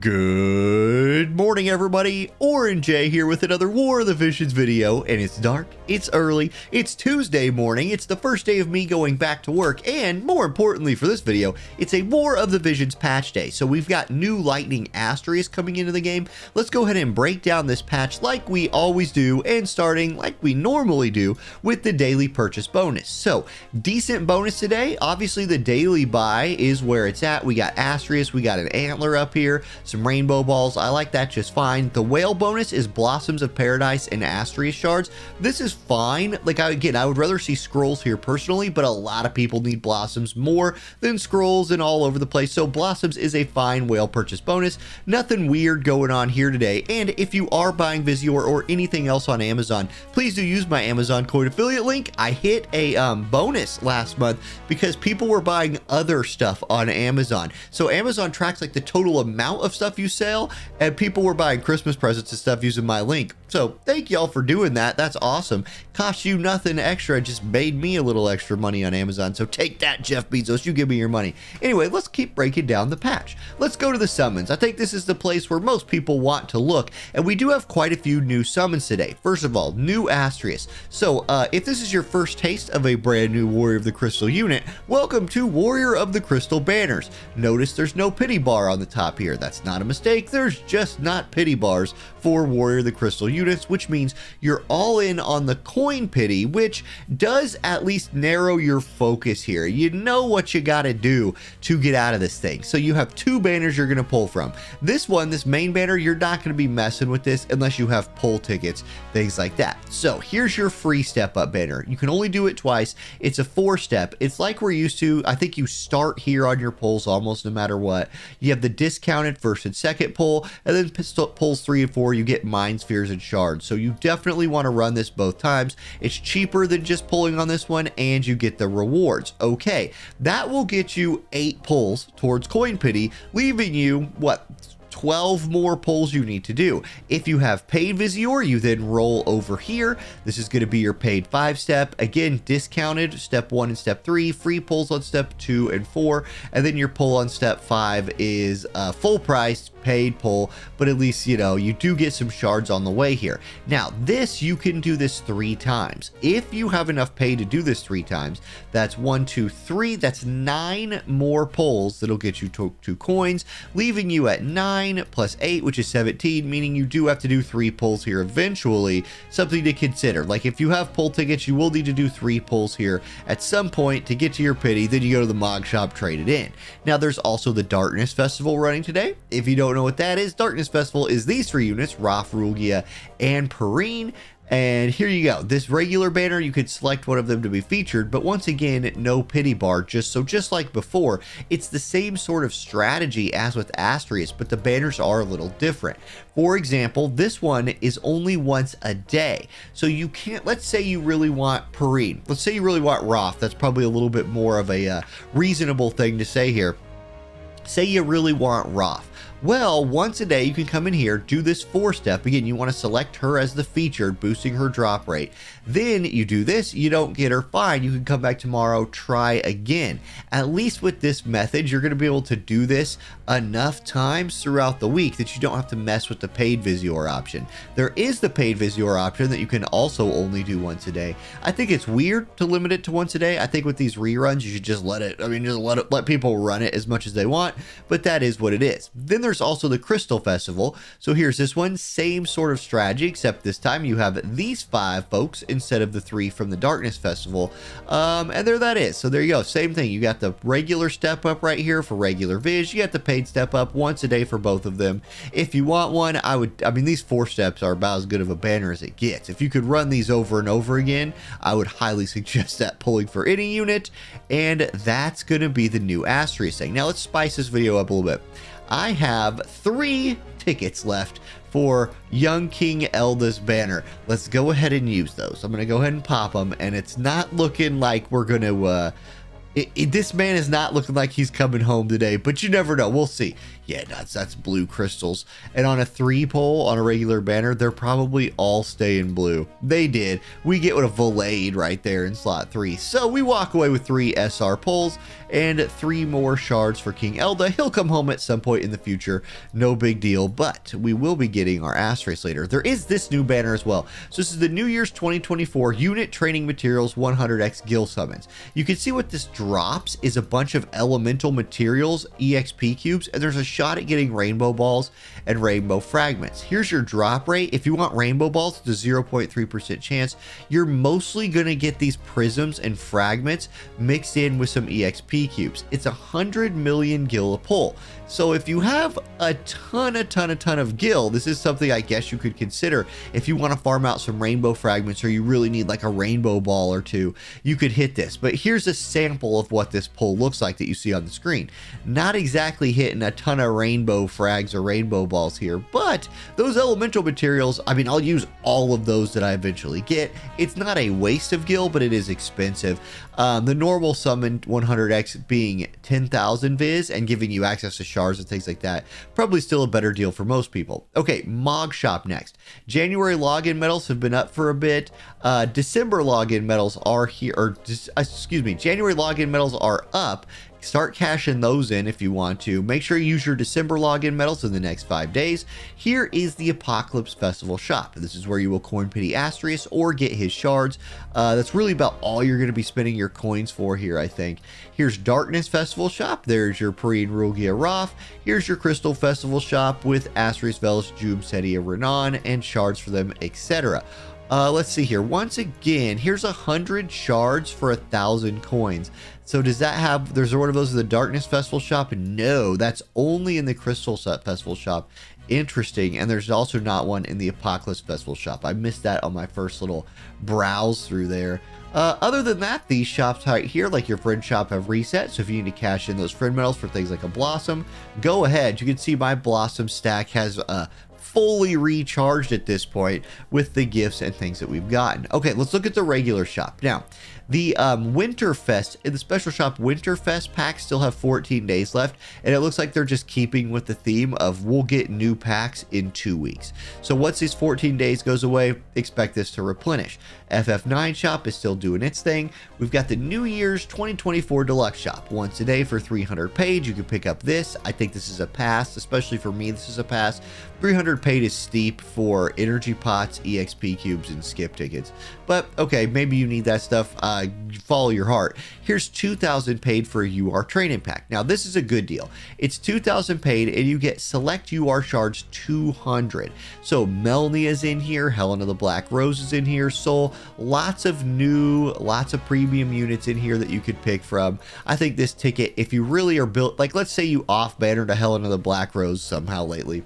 Good morning, everybody. Orange J here with another War of the Visions video, and it's dark, it's early, it's Tuesday morning, it's the first day of me going back to work, and more importantly for this video, it's a War of the Visions patch day. So we've got new lightning ASTRIUS coming into the game. Let's go ahead and break down this patch like we always do, and starting like we normally do with the daily purchase bonus. So decent bonus today. Obviously the daily buy is where it's at. We got ASTRIUS, we got an antler up here, some rainbow balls. I like that just fine. The whale bonus is Blossoms of Paradise and ASTRIUS shards. This is fine. Like, I would rather see scrolls here personally, but a lot of people need blossoms more than scrolls and all over the place. So blossoms is a fine whale purchase bonus. Nothing weird going on here today. And if you are buying Visior or anything else on Amazon, please do use my Amazon coin affiliate link. I hit a bonus last month because people were buying other stuff on Amazon. So Amazon tracks like the total amount of stuff you sell, and people were buying Christmas presents and stuff using my link. So thank y'all for doing that. That's awesome. Cost you nothing extra, just made me a little extra money on Amazon. So take that, Jeff Bezos, you give me your money. Anyway, let's keep breaking down the patch. Let's go to the summons. I think this is the place where most people want to look, and we do have quite a few new summons today. First of all, new ASTRIUS. So if this is your first taste of a brand new Warrior of the Crystal unit, welcome to Warrior of the Crystal banners. Notice there's no pity bar on the top here. That's not a mistake. There's just not pity bars for Warrior of the Crystal units, which means you're all in on the coin pity, which does at least narrow your focus here. You know what you got to do to get out of this thing. So you have two banners you're going to pull from. This one, this main banner, you're not going to be messing with this unless you have pull tickets, things like that. So here's your free step up banner. You can only do it twice. It's a 4-step. It's like we're used to. I think you start here on your pulls almost no matter what. You have the discounted first and second pull, and then pulls 3 and 4 you get mind spheres and shards. So you definitely want to run this both times. It's cheaper than just pulling on this one, and you get the rewards. Okay, that will get you 8 pulls towards coin pity, leaving you what, 12 more pulls you need to do. If you have paid Visior, you then roll over here. This is going to be your paid 5-step. Again, discounted step 1 and step 3, free pulls on step 2 and 4, and then your pull on step 5 is full price paid pull, but at least you know you do get some shards on the way here. Now this, you can do this 3 times if you have enough pay to do this 3 times. That's 1, 2, 3. That's 9 more pulls that'll get you 2 coins, leaving you at 9 plus 8, which is 17, meaning you do have to do 3 pulls here eventually. Something to consider. Like, if you have pull tickets, you will need to do 3 pulls here at some point to get to your pity. Then you go to the Mog shop, trade it in. Now there's also the Darkness Festival running today. If you don't know what that is, Darkness Festival is these 3 units, Roth, Rugia, and Perrine. And here you go. This regular banner, you could select one of them to be featured, but once again, no pity bar. Just like before, it's the same sort of strategy as with ASTRIUS, but the banners are a little different. For example, this one is only once a day. So you can't, let's say you really want Perrine. Let's say you really want Roth. That's probably a little bit more of a reasonable thing to say here. Say you really want Roth. Well, once a day you can come in here, do this 4-step. Again, you want to select her as the featured, boosting her drop rate. Then you do this, you don't get her, fine. You can come back tomorrow, try again. At least with this method, you're going to be able to do this enough times throughout the week that you don't have to mess with the paid Visior option. There is the paid Visior option that you can also only do once a day. I think it's weird to limit it to once a day. I think with these reruns, you should just let people run it as much as they want, but that is what it is. Then there's also the Crystal Festival. So here's this one, same sort of strategy, except this time you have these 5 folks instead of the 3 from the Darkness Festival. And there that is. So there you go. Same thing. You got the regular step up right here for regular Viz. You got the paid step up once a day for both of them. If you want one, I mean, these 4 steps are about as good of a banner as it gets. If you could run these over and over again, I would highly suggest that pulling for any unit. And that's going to be the new ASTRIUS thing. Now let's spice this video up a little bit. I have 3 tickets left for Young King Elda's banner. Let's go ahead and use those. I'm going to go ahead and pop them, and it's not looking like we're going to... this man is not looking like he's coming home today, but you never know. We'll see. Yeah, that's blue crystals. And on a 3 pull on a regular banner, they're probably all staying blue. They did. We get with a Volade right there in slot 3. So we walk away with 3 SR pulls and 3 more shards for King Elda. He'll come home at some point in the future. No big deal, but we will be getting our ASTRIUS later. There is this new banner as well. So this is the New Year's 2024 Unit Training Materials 100x Gil Summons. You can see what this drops is a bunch of elemental materials, EXP cubes, and there's a shot at getting rainbow balls and rainbow fragments. Here's your drop rate. If you want rainbow balls, it's a 0.3% chance. You're mostly going to get these prisms and fragments mixed in with some EXP cubes. It's 100 million gil a pull. So if you have a ton of gil, this is something I guess you could consider. If you want to farm out some rainbow fragments or you really need like a rainbow ball or two, you could hit this. But here's a sample of what this pull looks like that you see on the screen. Not exactly hitting a ton of rainbow frags or rainbow balls here, but those elemental materials, I mean, I'll use all of those that I eventually get. It's not a waste of gil, but it is expensive. The normal summon 100x being 10,000 viz and giving you access to shards and things like that, probably still a better deal for most people. Okay, Mog Shop next. January login medals have been up for a bit. December login medals are here, or excuse me, January login medals are up. Start cashing those in if you want to. Make sure you use your December login medals in the next 5 days. Here is the Apocalypse Festival shop. This is where you will coin pity ASTRIUS or get his shards. That's really about all you're going to be spending your coins for here, I think. Here's Darkness Festival shop. There's your Pareen Rugia Roth. Here's your Crystal Festival shop with ASTRIUS, Velis, Jube, Setia, Renan, and shards for them, etc. Let's see here. Once again, here's 100 shards for 1,000 coins. So does that have, there's one of those in the Darkness Festival shop? No, that's only in the Crystal Festival shop. Interesting. And there's also not one in the Apocalypse Festival shop. I missed that on my first little browse through there. Other than that, these shops right here, like your friend shop, have reset. So if you need to cash in those friend medals for things like a Blossom, go ahead. You can see my Blossom stack has fully recharged at this point with the gifts and things that we've gotten. Okay, let's look at the regular shop. Now, the Winterfest, in the special shop Winterfest packs still have 14 days left, and it looks like they're just keeping with the theme of we'll get new packs in 2 weeks. So once these 14 days goes away, expect this to replenish. FF9 shop is still doing its thing. We've got the New Year's 2024 Deluxe shop. Once a day for 300 paid, you can pick up this. I think this is a pass, especially for me, this is a pass. 300 paid is steep for energy pots, EXP cubes, and skip tickets. But okay, maybe you need that stuff. Follow your heart. Here's 2,000 paid for a UR training pack. Now this is a good deal. It's 2,000 paid and you get select UR shards 200. So Melnia is in here, Helen of the Black Rose is in here, Soul, lots of premium units in here that you could pick from. I think this ticket, if you really are built, like let's say you off banner to Helen of the Black Rose somehow lately,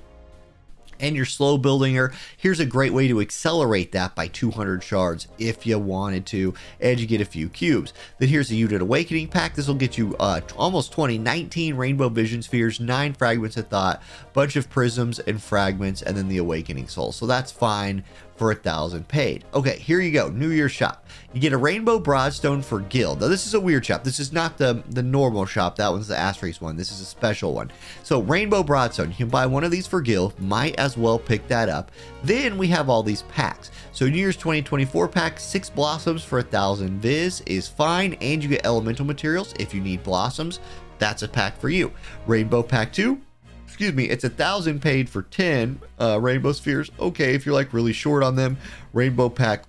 and you're slow building her, here's a great way to accelerate that by 200 shards if you wanted to, and you get a few cubes. Then here's the Unit Awakening pack. This will get you almost 19 Rainbow Vision Spheres, 9 Fragments of Thought, bunch of Prisms and Fragments, and then the Awakening Soul. So that's fine for 1,000 paid. Okay, here you go. New Year's shop. You get a Rainbow Broadstone for Guild. Now this is a weird shop. This is not the normal shop. That one's the ASTRIUS one. This is a special one. So Rainbow Broadstone, you can buy one of these for Guild. Might as well pick that up. Then we have all these packs. So New Year's 2024 pack, 6 Blossoms for 1,000 viz is fine, and you get elemental materials if you need Blossoms. That's a pack for you. Rainbow pack 2. Excuse me, it's 1,000 paid for 10 rainbow spheres. Okay, if you're like really short on them. Rainbow pack,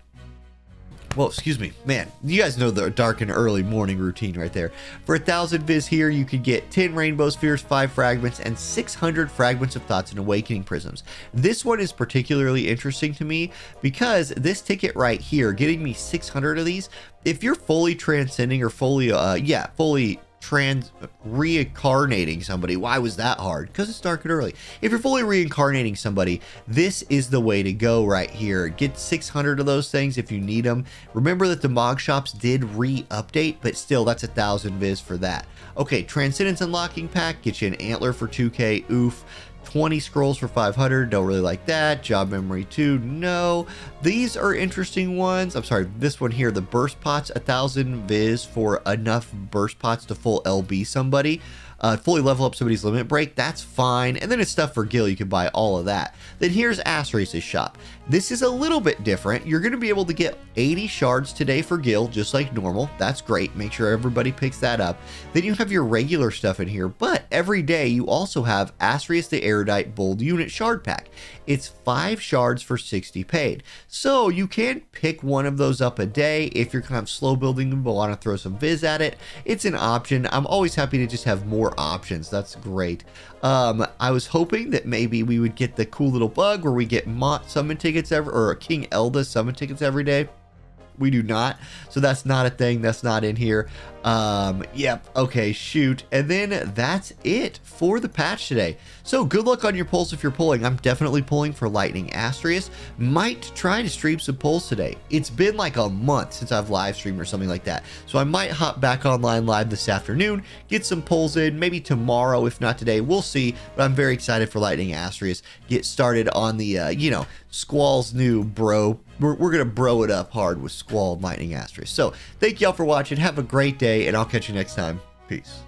well, excuse me, man, you guys know the dark and early morning routine right there. For 1,000 viz here, you could get 10 rainbow spheres, 5 fragments, and 600 fragments of thoughts and awakening prisms. This one is particularly interesting to me because this ticket right here, getting me 600 of these, if you're fully transcending or fully reincarnating somebody. Why was that hard? Because it's dark and early. If you're fully reincarnating somebody, this is the way to go right here. Get 600 of those things if you need them. Remember that the Mog shops did re-update, but still that's 1,000 viz for that. Okay, Transcendence Unlocking Pack, get you an Antler for 2k, oof. 20 scrolls for 500, don't really like that. Job memory 2, no. These are interesting ones. I'm sorry, this one here, the burst pots, 1,000 viz for enough burst pots to full LB somebody. fully level up somebody's limit break, that's fine. And then it's stuff for Gil, you can buy all of that. Then here's ASTRIUS' shop. This is a little bit different. You're going to be able to get 80 shards today for Gil, just like normal. That's great. Make sure everybody picks that up. Then you have your regular stuff in here, but every day you also have ASTRIUS the Erudite Bold Unit Shard Pack. It's 5 shards for 60 paid. So you can pick one of those up a day if you're kind of slow building them but want to throw some viz at it. It's an option. I'm always happy to just have more options. That's great. I was hoping that maybe we would get the cool little bug where we get Mont summon tickets or King Elda summon tickets every day. We do not, so that's not a thing. That's not in here. Yep. Okay, shoot. And then that's it for the patch today. So good luck on your pulls if you're pulling. I'm definitely pulling for Lightning ASTRIUS. Might try to stream some pulls today. It's been like a month since I've live streamed or something like that. So I might hop back online live this afternoon, get some pulls in, maybe tomorrow, if not today. We'll see. But I'm very excited for Lightning ASTRIUS. Get started on the, Squall's new bro. We're going to bro it up hard with Squall and Lightning ASTRIUS. So thank y'all for watching. Have a great day, and I'll catch you next time. Peace.